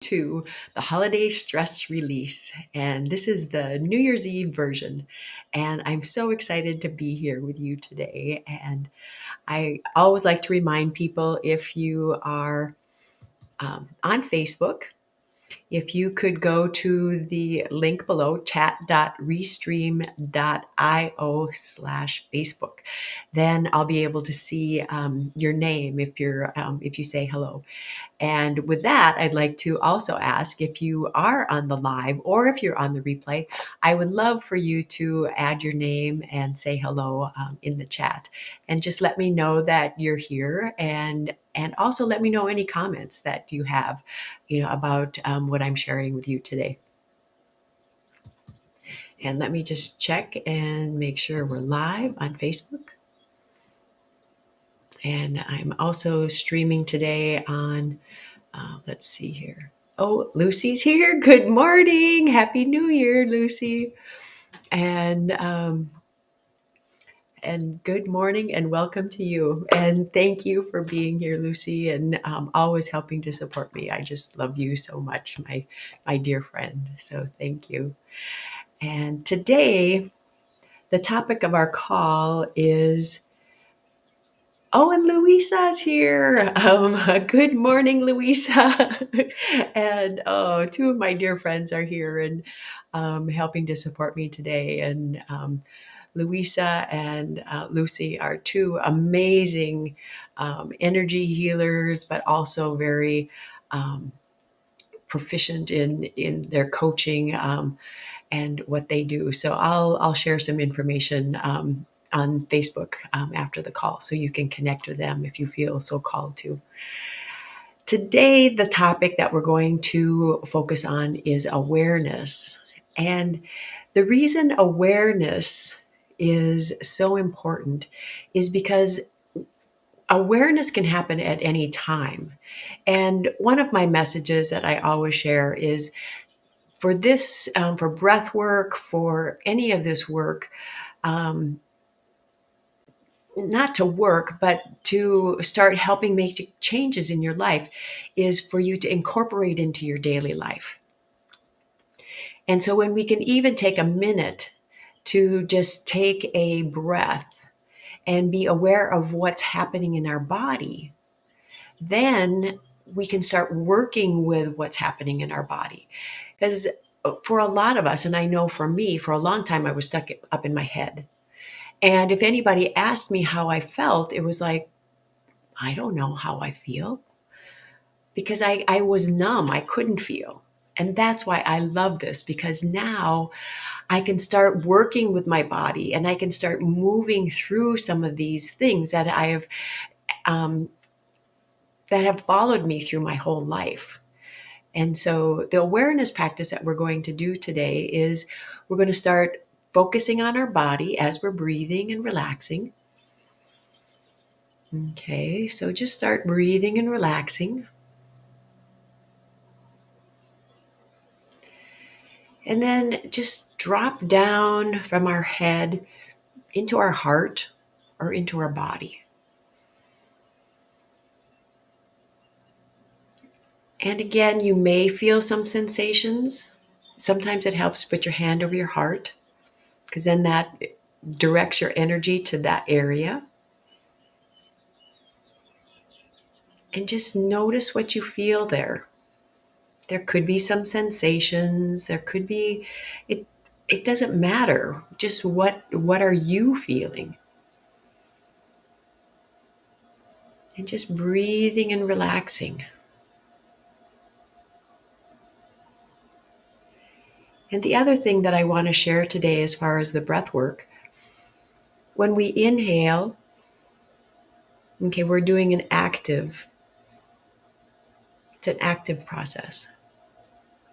to the holiday stress release. And this is the New Year's Eve version. And I'm so excited to be here with you today. And I always like to remind people, if you are on Facebook, if you could go to the link below, chat.restream.io/Facebook, then I'll be able to see your name if you say hello. And with that, I'd like to also ask, if you are on the live or if you're on the replay, I would love for you to add your name and say hello in the chat, and just let me know that you're here, and also let me know any comments that you have, about what I'm sharing with you today. And let me just check and make sure we're live on Facebook. And I'm also streaming today on, let's see here. Oh, Lucy's here. Good morning. Happy New Year, Lucy. And good morning and welcome to you. And thank you for being here, Lucy, and always helping to support me. I just love you so much, my dear friend. So thank you. And today, the topic of our call is, oh, and Louisa's here. Good morning, Louisa. And oh, two of my dear friends are here and helping to support me today. And Louisa and Lucy are two amazing energy healers, but also very proficient in their coaching and what they do. So I'll share some information on Facebook after the call, so you can connect with them if you feel so called to. Today, the topic that we're going to focus on is awareness. And the reason awareness is so important is because awareness can happen at any time. And one of my messages that I always share is, for this, for breath work, for any of this work, um, not to work, but to start helping make changes in your life, is for you to incorporate into your daily life. And so when we can even take a minute to just take a breath and be aware of what's happening in our body, then we can start working with what's happening in our body. Because for a lot of us, and I know for me, for a long time, I was stuck up in my head. And if anybody asked me how I felt, it was like, I don't know how I feel, because I was numb. I couldn't feel. And that's why I love this, because now I can start working with my body and I can start moving through some of these things that um, that have followed me through my whole life. And so the awareness practice that we're going to do today is, we're going to start focusing on our body as we're breathing and relaxing. Okay, so just start breathing and relaxing. And then just drop down from our head into our heart or into our body. And again, you may feel some sensations. Sometimes it helps to put your hand over your heart, because then that directs your energy to that area. And just notice what you feel there. There could be some sensations. There could be, it doesn't matter. Just what are you feeling? And just breathing and relaxing. And the other thing that I want to share today, as far as the breath work, when we inhale, okay, we're doing it's an active process.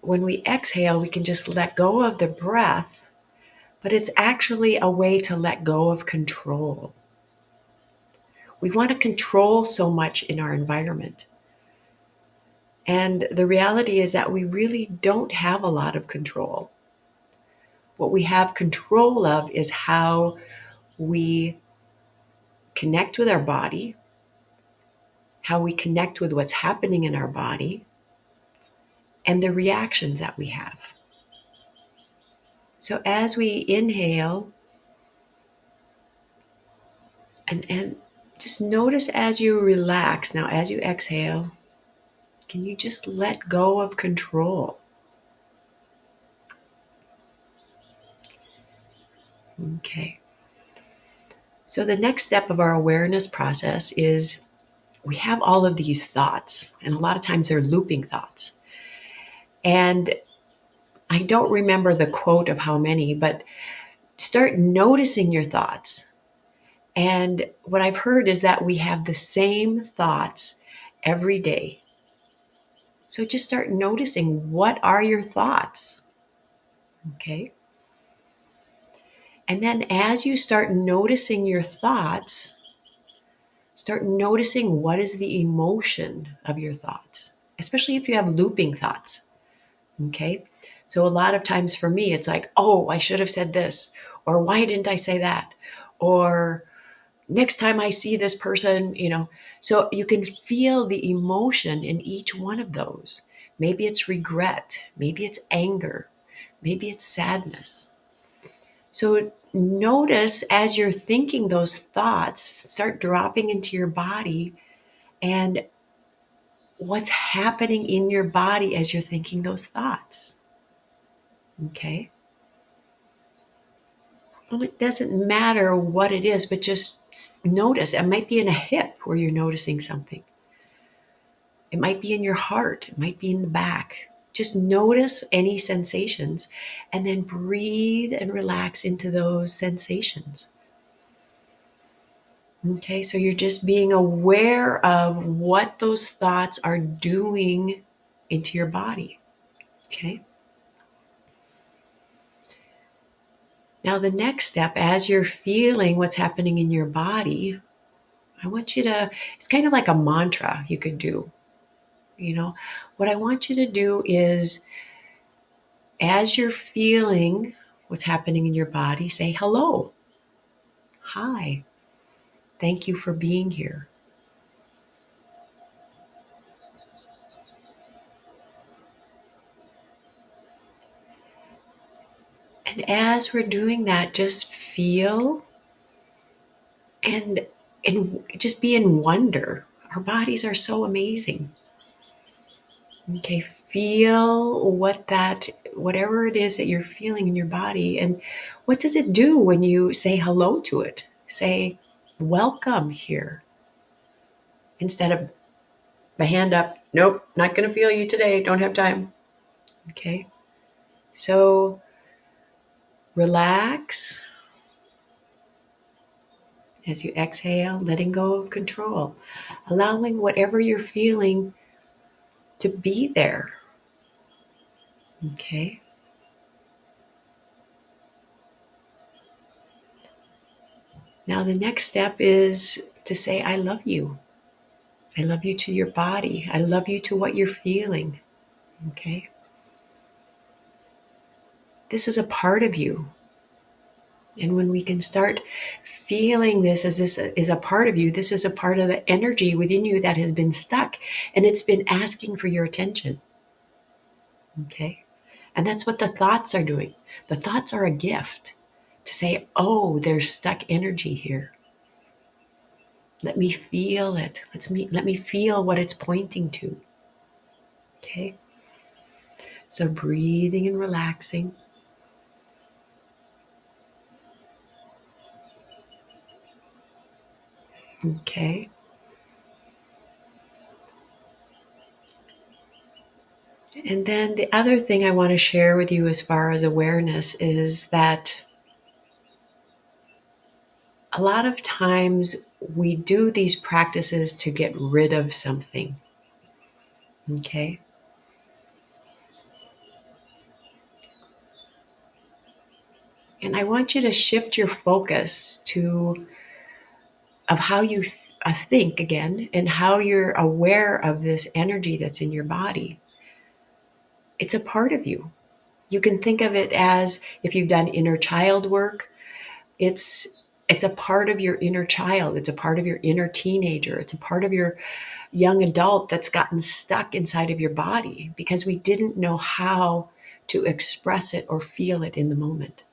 When we exhale, we can just let go of the breath, but it's actually a way to let go of control. We want to control so much in our environment. And the reality is that we really don't have a lot of control. What we have control of is how we connect with our body, how we connect with what's happening in our body, and the reactions that we have. So as we inhale and just notice as you relax. Now, as you exhale, can you just let go of control? Okay. So the next step of our awareness process is we have all of these thoughts, and a lot of times they're looping thoughts. And I don't remember the quote of how many, but start noticing your thoughts. And what I've heard is that we have the same thoughts every day. So just start noticing, what are your thoughts? Okay. And then as you start noticing your thoughts, start noticing what is the emotion of your thoughts, especially if you have looping thoughts. Okay. So a lot of times for me, it's like, oh, I should have said this, or why didn't I say that? Or next time I see this person, so you can feel the emotion in each one of those. Maybe it's regret, maybe it's anger, maybe it's sadness. So notice as you're thinking those thoughts, start dropping into your body and what's happening in your body as you're thinking those thoughts. Okay. Well, it doesn't matter what it is, but just notice. It might be in a hip where you're noticing something. It might be in your heart. It might be in the back. Just notice any sensations and then breathe and relax into those sensations. Okay, so you're just being aware of what those thoughts are doing into your body. Okay. Now, the next step, as you're feeling what's happening in your body, I want you to, it's kind of like a mantra you could do. What I want you to do is, as you're feeling what's happening in your body, say hello, hi, thank you for being here. And as we're doing that, just feel and just be in wonder. Our bodies are so amazing. Okay, feel whatever it is that you're feeling in your body, and what does it do when you say hello to it? Say, welcome here, instead of the hand up, nope, not going to feel you today, don't have time. Okay, so relax as you exhale, letting go of control, allowing whatever you're feeling to be there. Okay. Now, the next step is to say, I love you. I love you to your body. I love you to what you're feeling. Okay. This is a part of you. And when we can start feeling this as this is a part of you, this is a part of the energy within you that has been stuck and it's been asking for your attention. Okay. And that's what the thoughts are doing. The thoughts are a gift to say, oh, there's stuck energy here. Let me feel it. Let me feel what it's pointing to. Okay. So breathing and relaxing. Okay. And then the other thing I want to share with you as far as awareness is that a lot of times we do these practices to get rid of something. Okay. And I want you to shift your focus to of how you think again and how you're aware of this energy that's in your body. It's a part of you. You can think of it as, if you've done inner child work, it's a part of your inner child. It's a part of your inner teenager. It's a part of your young adult that's gotten stuck inside of your body because we didn't know how to express it or feel it in the moment.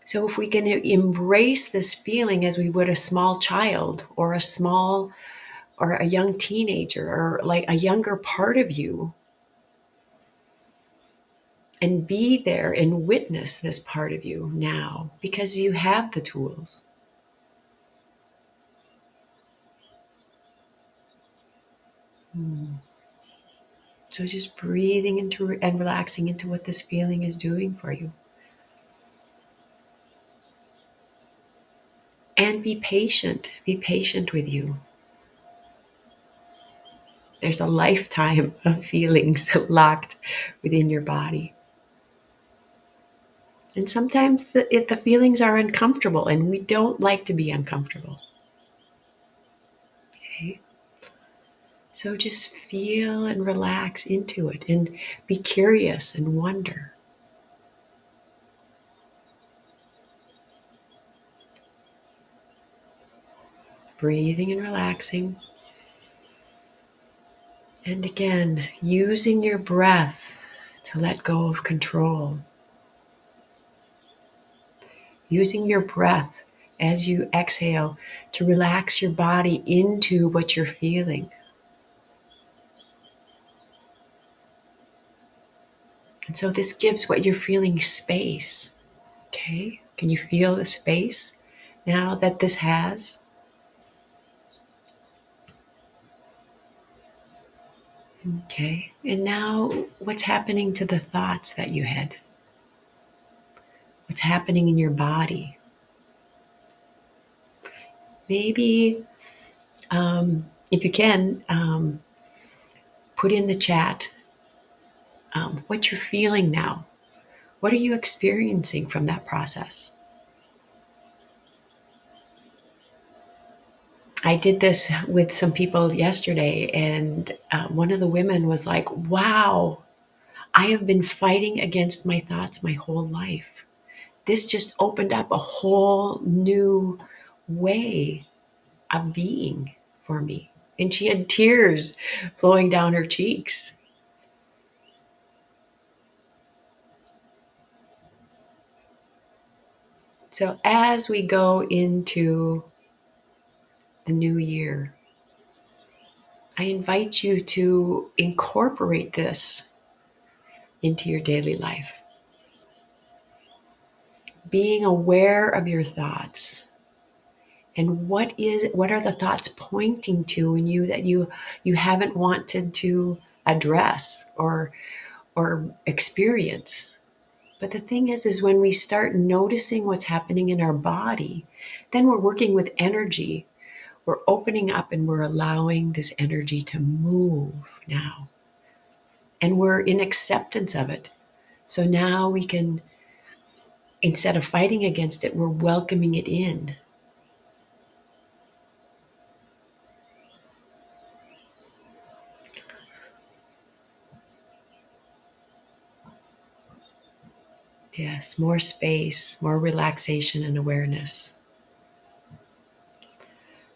So if we can embrace this feeling as we would a small child or a young teenager or like a younger part of you, and be there and witness this part of you now because you have the tools. So just breathing into and relaxing into what this feeling is doing for you. And be patient. Be patient with you. There's a lifetime of feelings locked within your body. And sometimes the feelings are uncomfortable, and we don't like to be uncomfortable. Okay? So just feel and relax into it and be curious and wonder. Breathing and relaxing. And again, using your breath to let go of control. Using your breath as you exhale to relax your body into what you're feeling. And so this gives what you're feeling space. Okay? Can you feel the space now that this has? Okay. And now what's happening to the thoughts that you had? What's happening in your body? Maybe, if you can, put in the chat what you're feeling now. What are you experiencing from that process? I did this with some people yesterday, and one of the women was like, wow, I have been fighting against my thoughts my whole life. This just opened up a whole new way of being for me. And she had tears flowing down her cheeks. So as we go into the new year, I invite you to incorporate this into your daily life. Being aware of your thoughts and what are the thoughts pointing to in you that you haven't wanted to address or experience. But the thing is when we start noticing what's happening in our body, then we're working with energy. We're opening up and we're allowing this energy to move now. And we're in acceptance of it. So now we can, instead of fighting against it, we're welcoming it in. Yes, more space, more relaxation and awareness.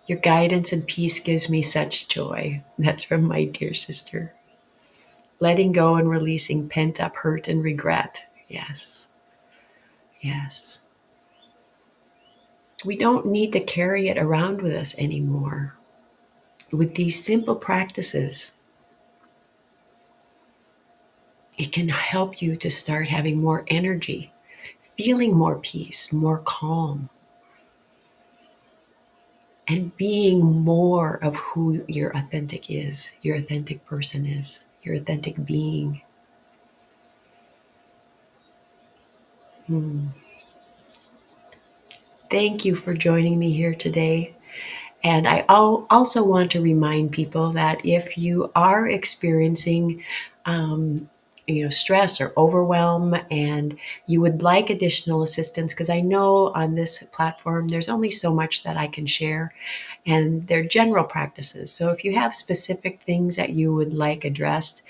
Your guidance and peace gives me such joy. That's from my dear sister. Letting go and releasing pent up hurt and regret. Yes. Yes. We don't need to carry it around with us anymore. With these simple practices, it can help you to start having more energy, feeling more peace, more calm, and being more of who your authentic person is, your authentic being. Thank you for joining me here today. And I also want to remind people that if you are experiencing, stress or overwhelm, and you would like additional assistance, because I know on this platform there's only so much that I can share, and they're general practices. So if you have specific things that you would like addressed,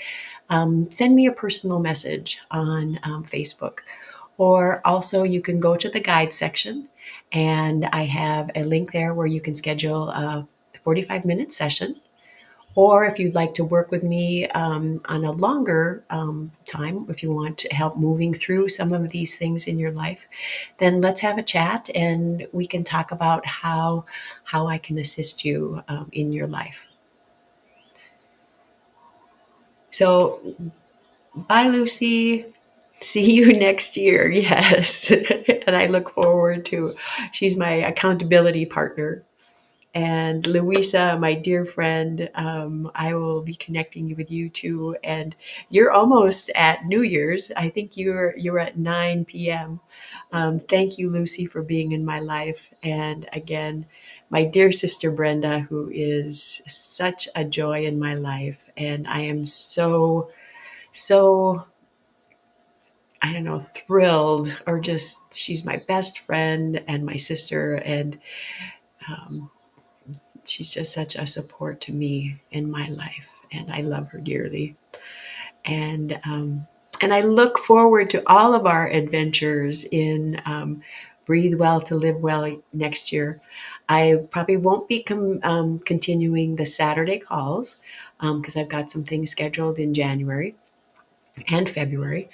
send me a personal message on Facebook. Or also, you can go to the guide section And I have a link there where you can schedule a 45-minute session. Or if you'd like to work with me on a longer time, if you want help moving through some of these things in your life, then let's have a chat and we can talk about how I can assist you in your life. So, bye, Lucy. See you next year. Yes. And I look forward to, she's my accountability partner. And Louisa, my dear friend, I will be connecting with you too. And you're almost at New Year's. I think you're at 9 p.m. Thank you, Lucy, for being in my life. And again, my dear sister Brenda, who is such a joy in my life. And I am so, I don't know, thrilled, or just she's my best friend and my sister. And um, she's just such a support to me in my life, and I love her dearly. And I look forward to all of our adventures in Breathe Well to Live Well next year. I probably won't be continuing the Saturday calls because I've got some things scheduled in January and February.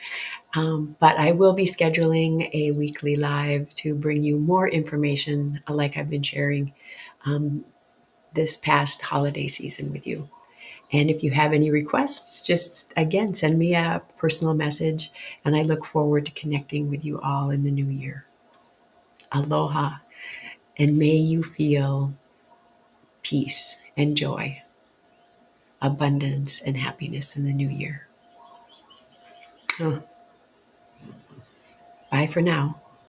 But I will be scheduling a weekly live to bring you more information like I've been sharing um, this past holiday season with you. And if you have any requests, just again send me a personal message, and I look forward to connecting with you all in the new year. Aloha, and may you feel peace and joy, abundance and happiness in the new year. Oh, bye for now.